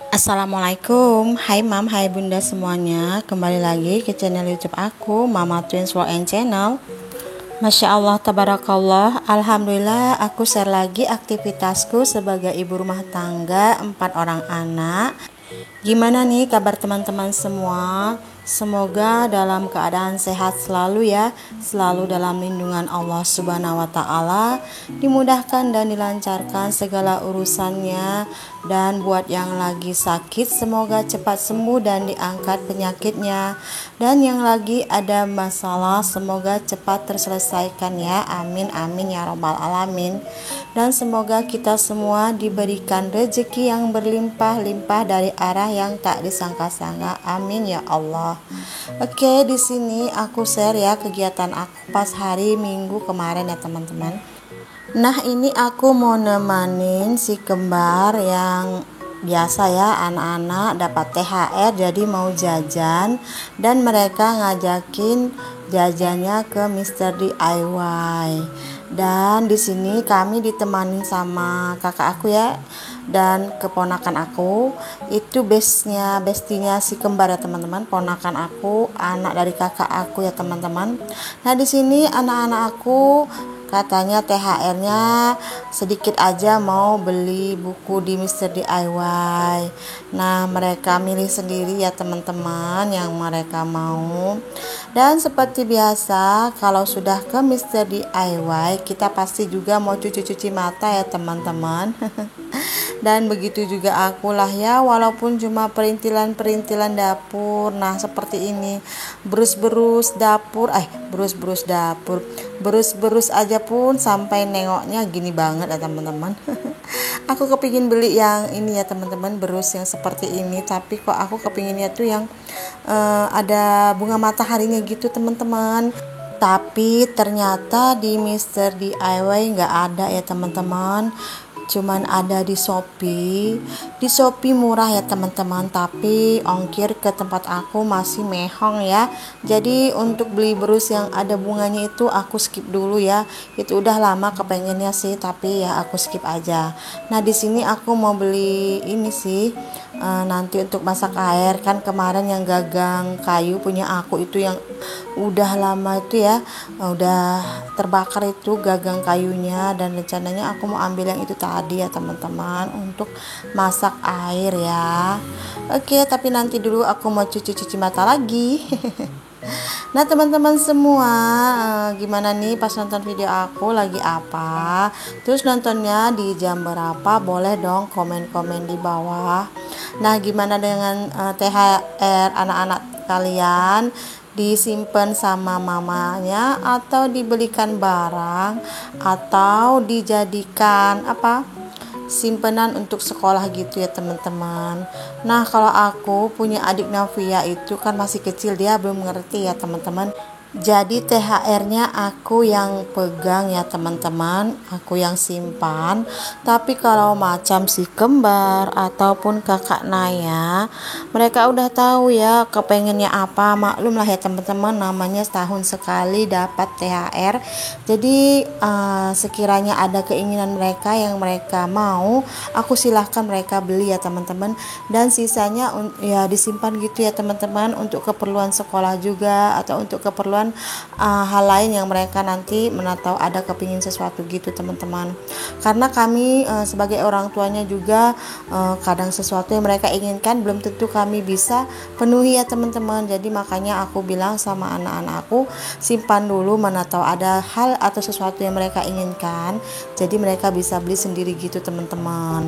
Assalamualaikum, hai mam, hai bunda semuanya. Kembali lagi ke channel YouTube aku, Mama Twins World and Channel. Masya Allah, tabarakallah, alhamdulillah aku share lagi aktivitasku sebagai ibu rumah tangga 4 orang anak. Gimana nih kabar teman-teman semua? Semoga dalam keadaan sehat selalu ya, selalu dalam lindungan Allah Subhanahu wa taala, dimudahkan dan dilancarkan segala urusannya. Dan buat yang lagi sakit semoga cepat sembuh dan diangkat penyakitnya. Dan yang lagi ada masalah semoga cepat terselesaikan ya. Amin amin ya robbal alamin. Dan semoga kita semua diberikan rezeki yang berlimpah-limpah dari arah yang tak disangka-sangka. Amin ya Allah. Oke, di sini aku share ya kegiatan aku pas hari Minggu kemarin ya teman-teman. Nah, ini aku mau nemanin si kembar yang biasa ya, anak-anak dapat THR jadi mau jajan, dan mereka ngajakin jajannya ke Mr. DIY. Dan di sini kami ditemani sama kakak aku ya dan keponakan aku. Itu bestinya si kembar ya teman-teman, ponakan aku, anak dari kakak aku ya teman-teman. Nah, di sini anak-anak aku katanya THR-nya sedikit aja, mau beli buku di Mr. DIY. Nah, mereka milih sendiri ya teman-teman yang mereka mau. Dan seperti biasa, kalau sudah ke Mr. DIY, kita pasti juga mau cuci-cuci mata ya teman-teman. Dan begitu juga akulah ya, walaupun cuma perintilan-perintilan dapur. Nah, seperti ini, berus-berus dapur, berus-berus aja pun sampai nengoknya gini banget ya teman-teman. Aku kepingin beli yang ini ya teman-teman, berus yang seperti ini, tapi kok aku kepinginnya tuh yang ada bunga mataharinya gitu teman-teman. Tapi ternyata di Mr. DIY nggak ada ya teman-teman, cuman ada di Shopee. Di Shopee murah ya teman-teman, tapi ongkir ke tempat aku masih mehong ya. Jadi untuk beli berus yang ada bunganya itu aku skip dulu ya. Itu udah lama kepengennya sih, tapi ya aku skip aja. Nah, di sini aku mau beli ini sih, nanti untuk masak air. Kan kemarin yang gagang kayu punya aku itu yang udah lama itu ya, udah terbakar itu gagang kayunya, dan rencananya aku mau ambil yang itu tadi ya teman-teman untuk masak air ya. Oke, tapi nanti dulu aku mau cuci-cuci mata lagi. Nah teman-teman semua, gimana nih pas nonton video aku lagi apa? Terus nontonnya di jam berapa? Boleh dong komen-komen di bawah. Nah, gimana dengan THR anak-anak kalian? Disimpan sama mamanya atau dibelikan barang atau dijadikan simpanan untuk sekolah gitu ya teman-teman. Nah, kalau aku punya adik Novia itu kan masih kecil, dia belum ngerti ya teman-teman. Jadi THR-nya aku yang pegang ya teman-teman, aku yang simpan. Tapi kalau macam si kembar ataupun kakak Naya, mereka udah tahu ya kepengennya apa. Maklum lah ya teman-teman, namanya setahun sekali dapat THR. Jadi sekiranya ada keinginan mereka yang mereka mau, aku silahkan mereka beli ya teman-teman. Dan sisanya ya disimpan gitu ya teman-teman, untuk keperluan sekolah juga atau untuk keperluan hal lain yang mereka nanti menatau ada kepingin sesuatu gitu teman-teman. Karena kami sebagai orang tuanya juga kadang sesuatu yang mereka inginkan belum tentu kami bisa penuhi ya teman-teman. Jadi makanya aku bilang sama anak-anak aku, simpan dulu, mana tahu ada hal atau sesuatu yang mereka inginkan, jadi mereka bisa beli sendiri gitu teman-teman.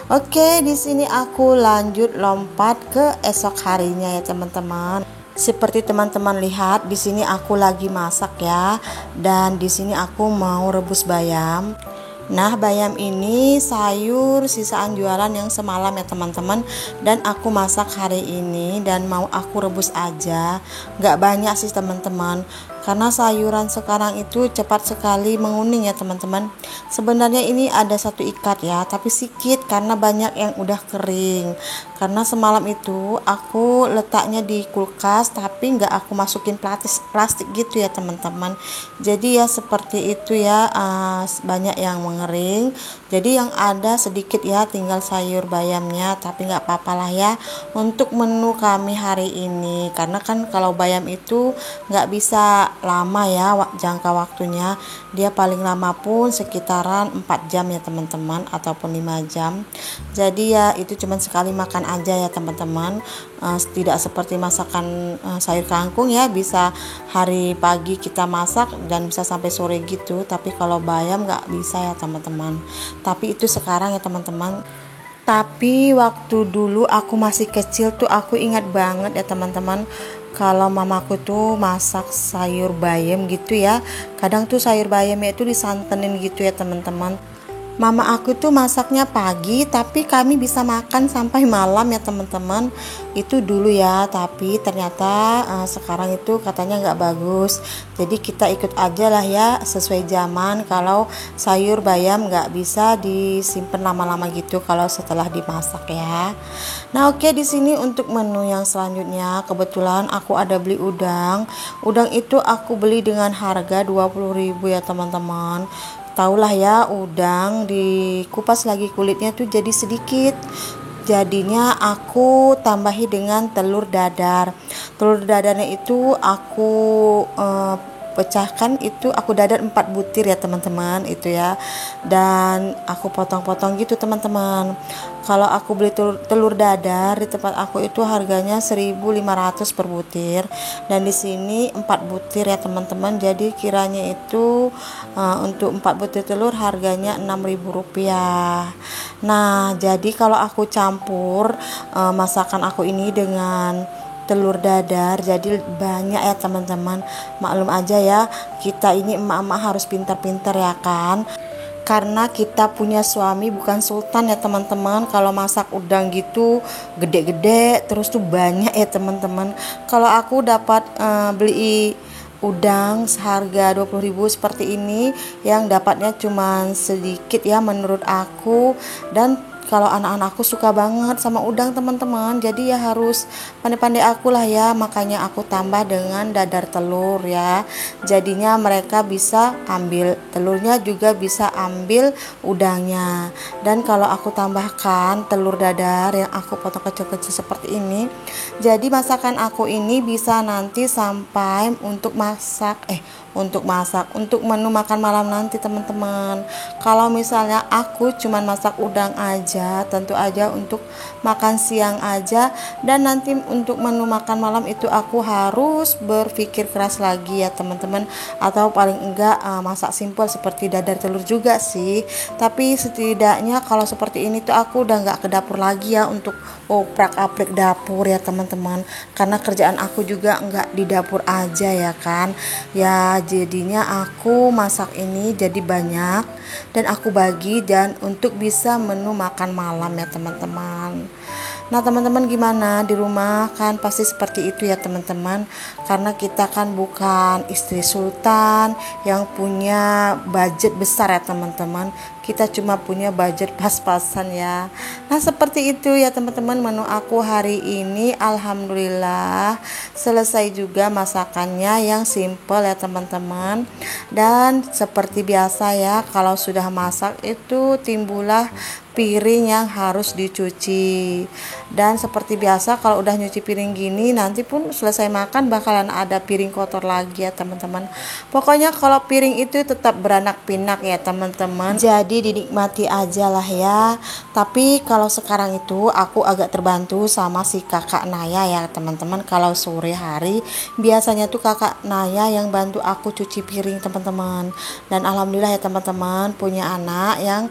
Oke, di sini aku lanjut lompat ke esok harinya ya teman-teman. Seperti teman-teman lihat, di sini aku lagi masak ya, dan di sini aku mau rebus bayam. Nah, bayam ini sayur sisaan jualan yang semalam ya teman-teman, dan aku masak hari ini dan mau aku rebus aja. Gak banyak sih teman-teman, karena sayuran sekarang itu cepat sekali menguning ya teman-teman. Sebenarnya ini ada satu ikat ya, tapi sedikit karena banyak yang udah kering. Karena semalam itu aku letaknya di kulkas, tapi nggak aku masukin plastik gitu ya teman-teman. Jadi ya seperti itu ya, banyak yang mengering. Jadi yang ada sedikit ya, tinggal sayur bayamnya, tapi nggak apa-apa lah ya untuk menu kami hari ini. Karena kan kalau bayam itu nggak bisa lama ya jangka waktunya, dia paling lama pun sekitaran 4 jam ya teman-teman, ataupun 5 jam. Jadi ya itu cuma sekali makan aja ya teman-teman, tidak seperti masakan sayur kangkung ya, bisa hari pagi kita masak dan bisa sampai sore gitu. Tapi kalau bayam nggak bisa ya teman-teman, tapi itu sekarang ya teman-teman. Tapi waktu dulu aku masih kecil tuh aku ingat banget ya teman-teman, kalau mamaku tuh masak sayur bayam gitu ya. Kadang tuh sayur bayamnya itu disantenin gitu ya teman-teman. Mama aku tuh masaknya pagi, tapi kami bisa makan sampai malam ya teman-teman. Itu dulu ya, tapi ternyata sekarang itu katanya nggak bagus. Jadi kita ikut aja lah ya, sesuai zaman. Kalau sayur bayam nggak bisa disimpan lama-lama gitu kalau setelah dimasak ya. Nah oke, di sini untuk menu yang selanjutnya kebetulan aku ada beli udang. Udang itu aku beli dengan harga 20.000 ya teman-teman. Taulah ya, udang dikupas lagi kulitnya tuh jadi sedikit. Jadinya aku tambahi dengan telur dadar. Telur dadarnya itu aku pecahkan, itu aku dadar 4 butir ya teman-teman itu ya, dan aku potong-potong gitu teman-teman. Kalau aku beli telur dadar di tempat aku itu harganya 1.500 per butir, dan di sini 4 butir ya teman-teman. Jadi kiranya itu untuk 4 butir telur harganya 6.000 rupiah. Nah jadi kalau aku campur masakan aku ini dengan telur dadar jadi banyak ya teman-teman. Maklum aja ya, kita ini emak-emak harus pintar-pintar ya kan, karena kita punya suami bukan sultan ya teman-teman. Kalau masak udang gitu gede-gede terus tuh banyak ya teman-teman. Kalau aku dapat beli udang seharga 20.000 seperti ini, yang dapatnya cuma sedikit ya menurut aku. Dan kalau anak-anakku suka banget sama udang teman-teman, jadi ya harus pandai-pandai aku lah ya, makanya aku tambah dengan dadar telur ya. Jadinya mereka bisa ambil telurnya juga bisa ambil udangnya. Dan kalau aku tambahkan telur dadar yang aku potong kecil-kecil seperti ini, jadi masakan aku ini bisa nanti sampai untuk untuk menu makan malam nanti teman-teman. Kalau misalnya aku cuman masak udang aja, tentu aja untuk makan siang aja, dan nanti untuk menu makan malam itu aku harus berpikir keras lagi ya teman-teman. Atau paling enggak masak simpel seperti dadar telur juga sih, tapi setidaknya kalau seperti ini tuh aku udah nggak ke dapur lagi ya untuk oprak-aprik dapur ya teman-teman, karena kerjaan aku juga nggak di dapur aja ya kan ya. Jadinya aku masak ini jadi banyak dan aku bagi dan untuk bisa menu makan malam ya teman-teman. Nah teman-teman gimana di rumah, kan pasti seperti itu ya teman-teman, karena kita kan bukan istri sultan yang punya budget besar ya teman-teman, kita cuma punya budget pas-pasan ya. Nah seperti itu ya teman-teman menu aku hari ini. Alhamdulillah selesai juga masakannya yang simple ya teman-teman. Dan seperti biasa ya, kalau sudah masak itu timbullah piring yang harus dicuci. Dan seperti biasa kalau udah nyuci piring gini, nanti pun selesai makan bakalan ada piring kotor lagi ya teman-teman. Pokoknya kalau piring itu tetap beranak pinak ya teman-teman, jadi dinikmati aja lah ya. Tapi kalau sekarang itu aku agak terbantu sama si kakak Naya ya teman-teman. Kalau sore hari biasanya tuh kakak Naya yang bantu aku cuci piring teman-teman. Dan alhamdulillah ya teman-teman punya anak yang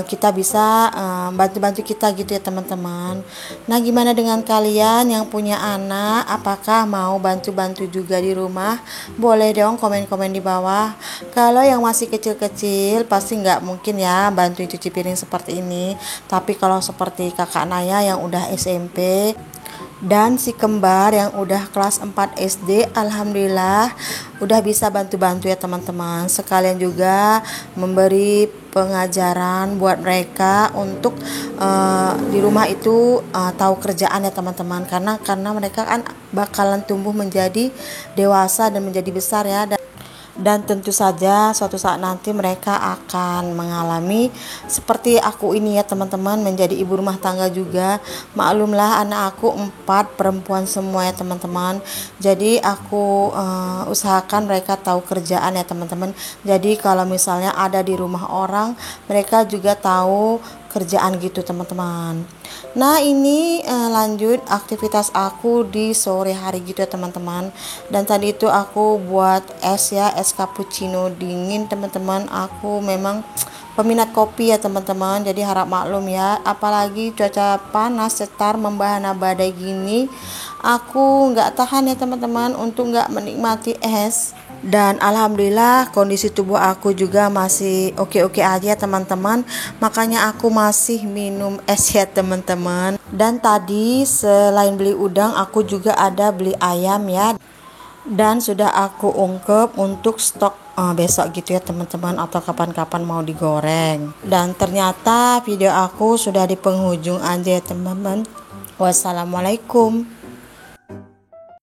kita bisa bantu-bantu kita gitu ya teman-teman. Nah gimana dengan kalian yang punya anak, apakah mau bantu-bantu juga di rumah? Boleh dong komen-komen di bawah. Kalau yang masih kecil-kecil pasti nggak mungkin ya bantuin cuci piring seperti ini. Tapi kalau seperti kakak Naya yang udah SMP, Dan si kembar yang udah kelas 4 SD, alhamdulillah udah bisa bantu-bantu ya teman-teman. Sekalian juga memberi pengajaran buat mereka untuk di rumah itu tahu kerjaan ya teman-teman. Karena mereka kan bakalan tumbuh menjadi dewasa dan menjadi besar ya. Dan tentu saja suatu saat nanti mereka akan mengalami seperti aku ini ya teman-teman, menjadi ibu rumah tangga juga. Maklumlah anak aku 4 perempuan semua ya teman-teman. Jadi aku usahakan mereka tahu kerjaan ya teman-teman. Jadi kalau misalnya ada di rumah orang, mereka juga tahu kerjaan gitu teman-teman. Nah ini lanjut aktivitas aku di sore hari gitu ya teman-teman. Dan tadi itu aku buat es ya, es cappuccino dingin teman-teman. Aku memang peminat kopi ya teman-teman, jadi harap maklum ya, apalagi cuaca panas setar membahana badai gini, aku nggak tahan ya teman-teman untuk nggak menikmati es. Dan alhamdulillah kondisi tubuh aku juga masih oke-oke aja teman-teman, makanya aku masih minum es ya teman-teman. Dan tadi selain beli udang, aku juga ada beli ayam ya, dan sudah aku ungkep untuk stok besok gitu ya teman-teman, atau kapan-kapan mau digoreng. Dan ternyata video aku sudah di penghujung aja ya teman-teman. Wassalamualaikum.